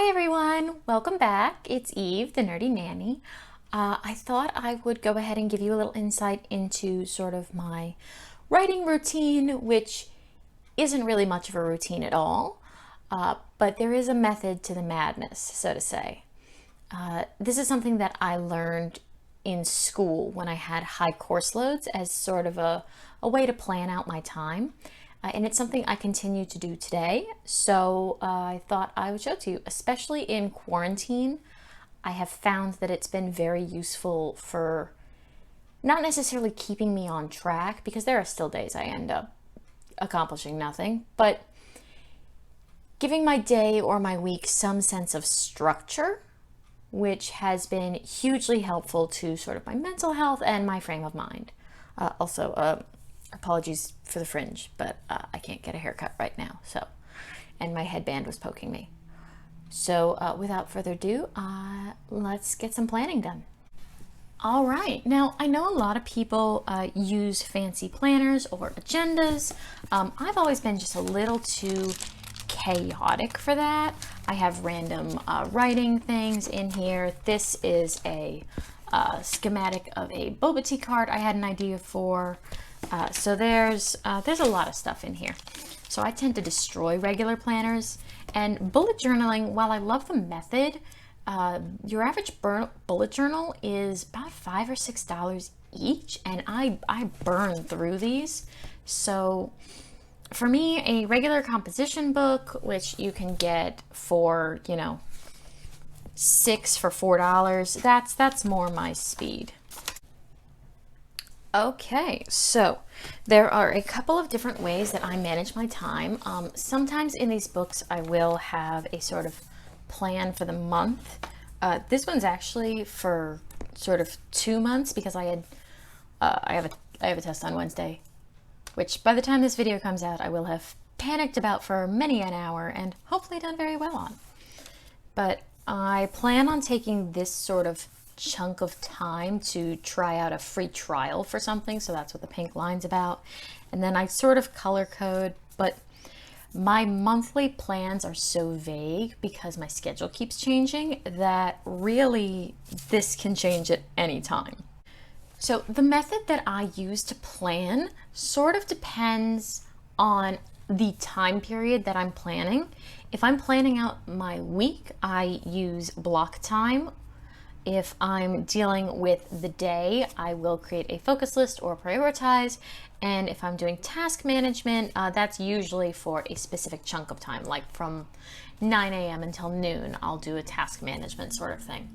Hi everyone, welcome back. It's Eve, the Nerdy Nanny. I thought I would go ahead and give you a little insight into sort of my writing routine, which isn't really much of a routine at all, but there is a method to the madness, so to say. This is something that I learned in school when I had high course loads as sort of a way to plan out my time. And it's something I continue to do today. So I thought I would show it to you, especially in quarantine. I have found that it's been very useful for not necessarily keeping me on track, because there are still days I end up accomplishing nothing, but giving my day or my week some sense of structure, which has been hugely helpful to sort of my mental health and my frame of mind. Apologies for the fringe, but I can't get a haircut right now, and my headband was poking me. So without further ado, let's get some planning done. All right, now I know a lot of people use fancy planners or agendas. I've always been just a little too chaotic for that. I have random writing things in here. This is a schematic of a boba tea card I had an idea for. So there's a lot of stuff in here. So I tend to destroy regular planners, and bullet journaling, while I love the method, your average bullet journal is about $5 or $6 each, and I burn through these. So for me, a regular composition book, which you can get for, 6 for $4, that's more my speed. Okay, so there are a couple of different ways that I manage my time. Sometimes in these books I will have a sort of plan for the month. This one's actually for sort of 2 months, because I have a test on Wednesday, which by the time this video comes out I will have panicked about for many an hour and hopefully done very well on. But I plan on taking this sort of chunk of time to try out a free trial for something, so that's what the pink line's about. And then I sort of color code, but my monthly plans are so vague because my schedule keeps changing that really this can change at any time. So the method that I use to plan sort of depends on the time period that I'm planning. If I'm planning out my week, I use block time. If I'm dealing with the day, I will create a focus list or prioritize. And if I'm doing task management, that's usually for a specific chunk of time, like from 9 a.m. until noon, I'll do a task management sort of thing.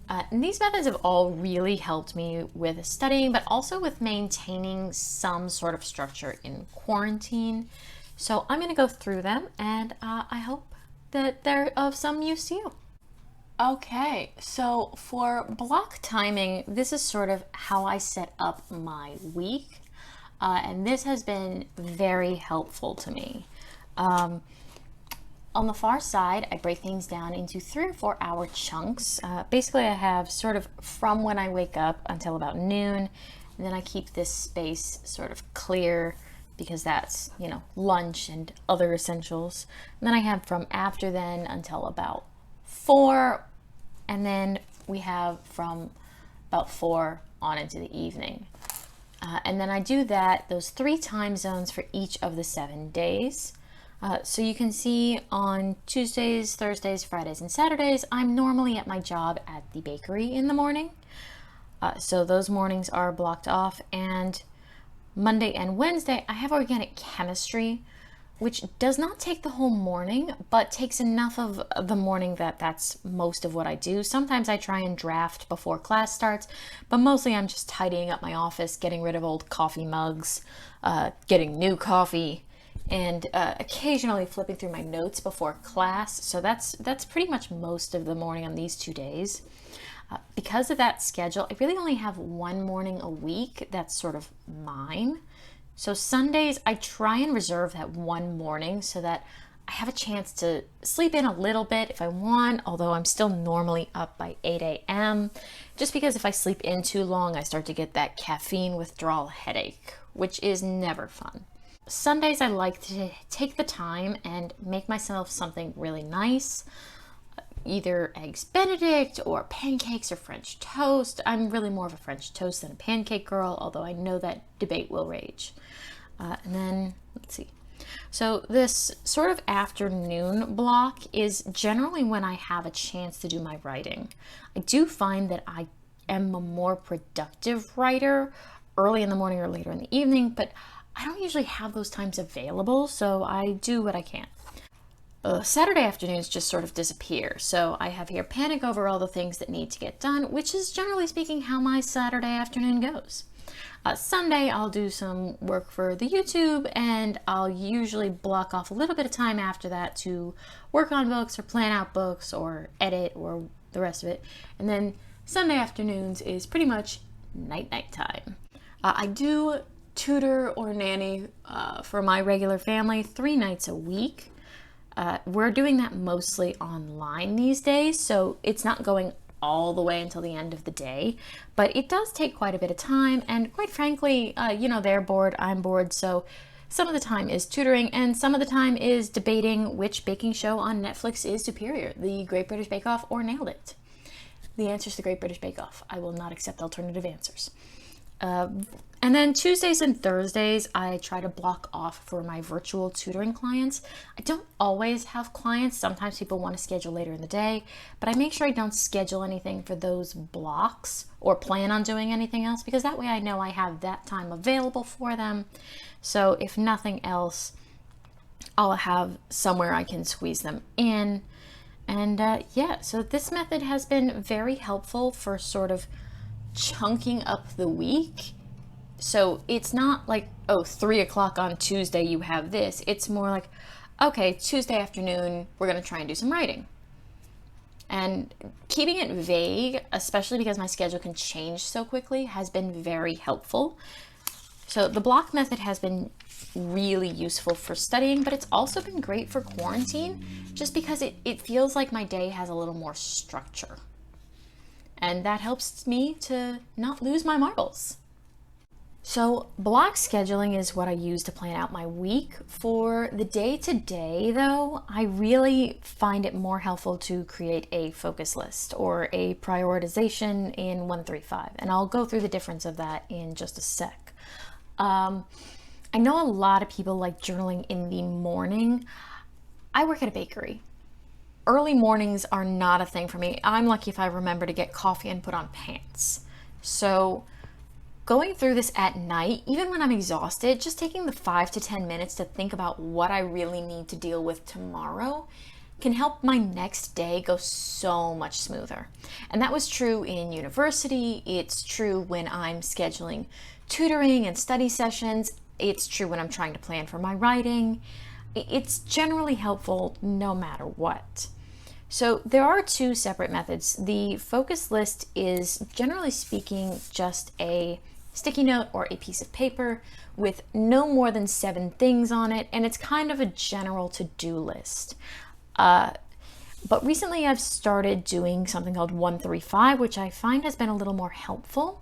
And these methods have all really helped me with studying, but also with maintaining some sort of structure in quarantine. So I'm going to go through them, and I hope that they're of some use to you. Okay, so for block timing, this is sort of how I set up my week, and this has been very helpful to me. On the far side, I break things down into 3 or 4 hour chunks. Basically, I have sort of from when I wake up until about noon, and then I keep this space sort of clear because that's, lunch and other essentials. And then I have from after then until about 4, and then we have from about 4 on into the evening. And then I do those 3 time zones for each of the 7 days. So you can see on Tuesdays, Thursdays, Fridays, and Saturdays, I'm normally at my job at the bakery in the morning. So those mornings are blocked off. And Monday and Wednesday, I have organic chemistry, which does not take the whole morning, but takes enough of the morning that's most of what I do. Sometimes I try and draft before class starts, but mostly I'm just tidying up my office, getting rid of old coffee mugs, getting new coffee, and occasionally flipping through my notes before class. So that's pretty much most of the morning on these 2 days. Because of that schedule, I really only have 1 morning a week that's sort of mine. So Sundays, I try and reserve that 1 morning so that I have a chance to sleep in a little bit if I want, although I'm still normally up by 8 a.m. Just because if I sleep in too long, I start to get that caffeine withdrawal headache, which is never fun. Sundays, I like to take the time and make myself something really nice. either eggs Benedict or pancakes or French toast. I'm really more of a French toast than a pancake girl, although I know that debate will rage. And then, let's see. So this sort of afternoon block is generally when I have a chance to do my writing. I do find that I am a more productive writer early in the morning or later in the evening, but I don't usually have those times available, so I do what I can. Saturday afternoons just sort of disappear, so I have here panic over all the things that need to get done, which is generally speaking how my Saturday afternoon goes. Sunday I'll do some work for the YouTube, and I'll usually block off a little bit of time after that to work on books or plan out books or edit or the rest of it. And then Sunday afternoons is pretty much night time. I do tutor or nanny for my regular family 3 nights a week. We're doing that mostly online these days, so it's not going all the way until the end of the day, but it does take quite a bit of time, and quite frankly, they're bored, I'm bored, so some of the time is tutoring, and some of the time is debating which baking show on Netflix is superior, The Great British Bake Off or Nailed It. The answer is The Great British Bake Off. I will not accept alternative answers. And then Tuesdays and Thursdays, I try to block off for my virtual tutoring clients. I don't always have clients. Sometimes people want to schedule later in the day, but I make sure I don't schedule anything for those blocks or plan on doing anything else, because that way I know I have that time available for them. So if nothing else, I'll have somewhere I can squeeze them in. And so this method has been very helpful for sort of chunking up the week. So it's not like, 3 o'clock on Tuesday you have this. It's more like, okay, Tuesday afternoon we're going to try and do some writing. And keeping it vague, especially because my schedule can change so quickly, has been very helpful. So the block method has been really useful for studying, but it's also been great for quarantine, just because it feels like my day has a little more structure. And that helps me to not lose my marbles. So block scheduling is what I use to plan out my week. For the day-to-day though, I really find it more helpful to create a focus list or a prioritization in 135. And I'll go through the difference of that in just a sec. I know a lot of people like journaling in the morning. I work at a bakery. Early mornings are not a thing for me. I'm lucky if I remember to get coffee and put on pants. So going through this at night, even when I'm exhausted, just taking the 5 to 10 minutes to think about what I really need to deal with tomorrow can help my next day go so much smoother. And that was true in university. It's true when I'm scheduling tutoring and study sessions. It's true when I'm trying to plan for my writing. It's generally helpful no matter what. So there are 2 separate methods. The focus list is, generally speaking, just a sticky note or a piece of paper with no more than 7 things on it, and it's kind of a general to-do list. But recently I've started doing something called 135, which I find has been a little more helpful,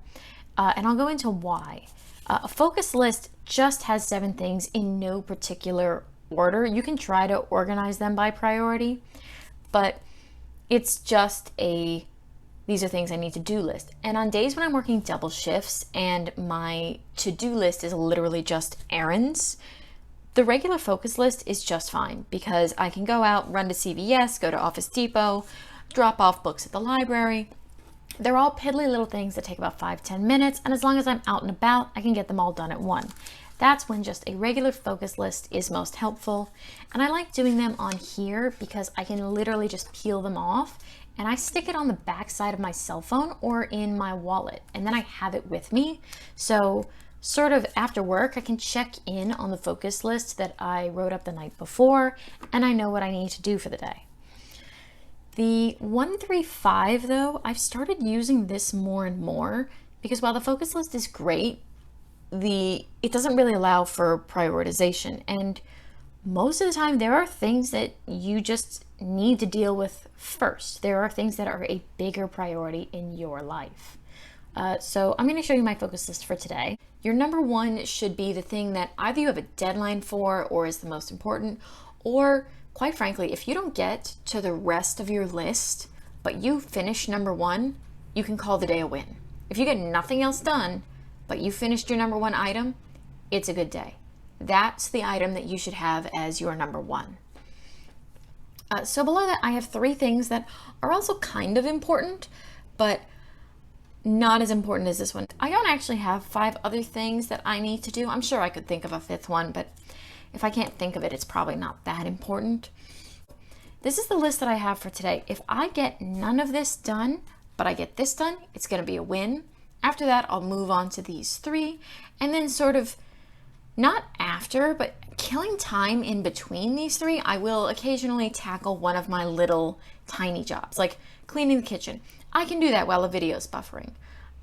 and I'll go into why. A focus list just has 7 things in no particular order. You can try to organize them by priority, but it's just these are things I need to do list. And on days when I'm working double shifts and my to-do list is literally just errands, the regular focus list is just fine, because I can go out, run to CVS, go to Office Depot, drop off books at the library. They're all piddly little things that take about 5-10 minutes, and as long as I'm out and about, I can get them all done at once. That's when just a regular focus list is most helpful. And I like doing them on here because I can literally just peel them off, and I stick it on the back side of my cell phone or in my wallet, and then I have it with me. So sort of after work, I can check in on the focus list that I wrote up the night before, and I know what I need to do for the day. The 135 though, I've started using this more and more, because while the focus list is great, it doesn't really allow for prioritization, and most of the time there are things that you just need to deal with first. There are things that are a bigger priority in your life. So I'm going to show you my focus list for today. Your number 1 should be the thing that either you have a deadline for or is the most important, or quite frankly, if you don't get to the rest of your list, but you finish number one, you can call the day a win. If you get nothing else done, but you finished your number one item, it's a good day. That's the item that you should have as your number one. So below that, I have 3 things that are also kind of important, but not as important as this one. I don't actually have 5 other things that I need to do. I'm sure I could think of a 5th one, but if I can't think of it, it's probably not that important. This is the list that I have for today. If I get none of this done, but I get this done, it's going to be a win. After that, I'll move on to these 3, and then sort of not after, but killing time in between these 3, I will occasionally tackle one of my little tiny jobs, like cleaning the kitchen. I can do that while a video is buffering.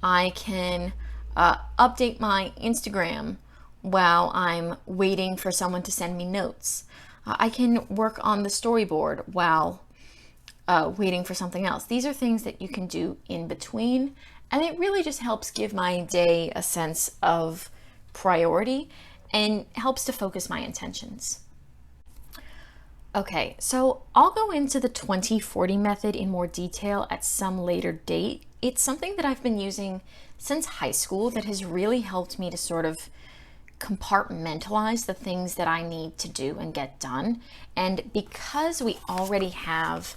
I can update my Instagram while I'm waiting for someone to send me notes. I can work on the storyboard while waiting for something else. These are things that you can do in between, and it really just helps give my day a sense of priority and helps to focus my intentions. Okay, so I'll go into the 20-40 method in more detail at some later date. It's something that I've been using since high school that has really helped me to sort of compartmentalize the things that I need to do and get done. And because we already have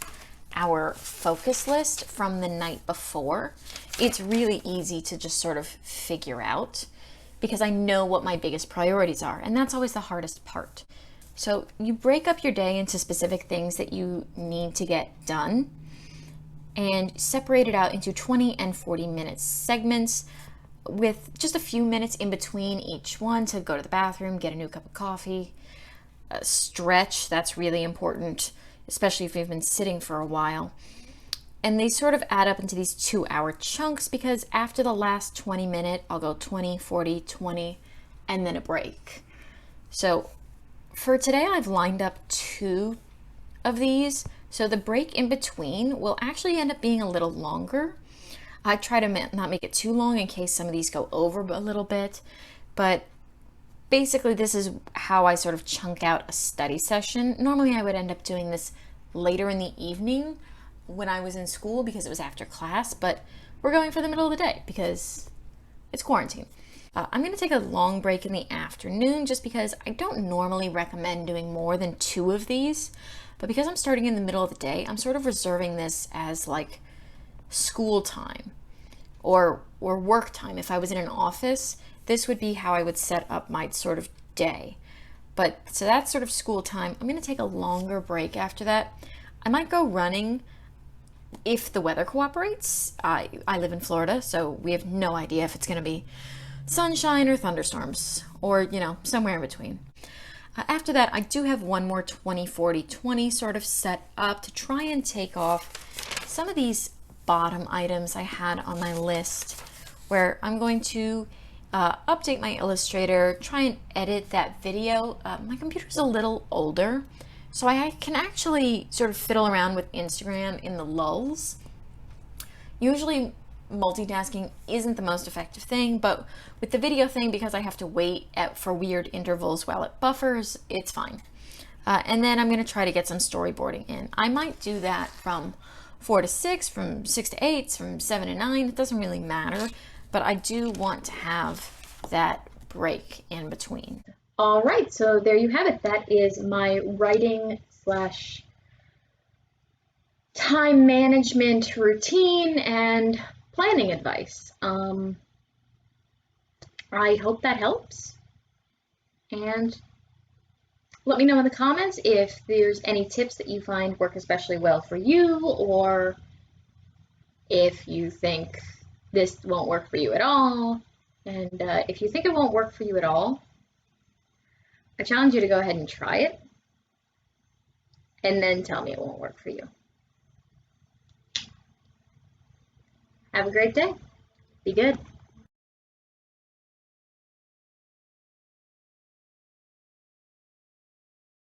our focus list from the night before, it's really easy to just sort of figure out, because I know what my biggest priorities are, and that's always the hardest part. So you break up your day into specific things that you need to get done and separate it out into 20 and 40 minute segments with just a few minutes in between each one to go to the bathroom, get a new cup of coffee, stretch. That's really important, especially if you've been sitting for a while. And they sort of add up into these 2-hour chunks, because after the last 20-minute, I'll go 20, 40, 20, and then a break. So for today, I've lined up 2 of these. So the break in between will actually end up being a little longer. I try to not make it too long in case some of these go over a little bit. But basically, this is how I sort of chunk out a study session. Normally, I would end up doing this later in the evening when I was in school because it was after class, but we're going for the middle of the day because it's quarantine. I'm going to take a long break in the afternoon just because I don't normally recommend doing more than 2 of these, but because I'm starting in the middle of the day, I'm sort of reserving this as like school time or work time. If I was in an office, this would be how I would set up my sort of day. But so that's sort of school time. I'm going to take a longer break after that. I might go running if the weather cooperates. I live in Florida, so we have no idea if it's going to be sunshine or thunderstorms or, somewhere in between. After that, I do have one more 20-40-20 sort of set up to try and take off some of these bottom items I had on my list, where I'm going to update my Illustrator, try and edit that video. My computer's a little older, so I can actually sort of fiddle around with Instagram in the lulls. Usually multitasking isn't the most effective thing, but with the video thing, because I have to wait for weird intervals while it buffers, it's fine. And then I'm going to try to get some storyboarding in. I might do that from 4 to 6, from 6 to 8, from 7 to 9. It doesn't really matter, but I do want to have that break in between. All right, so there you have it. That is my writing / time management routine and planning advice. I hope that helps. And let me know in the comments if there's any tips that you find work especially well for you, or if you think this won't work for you at all. And if you think it won't work for you at all, I challenge you to go ahead and try it and then tell me it won't work for you. Have a great day. Be good.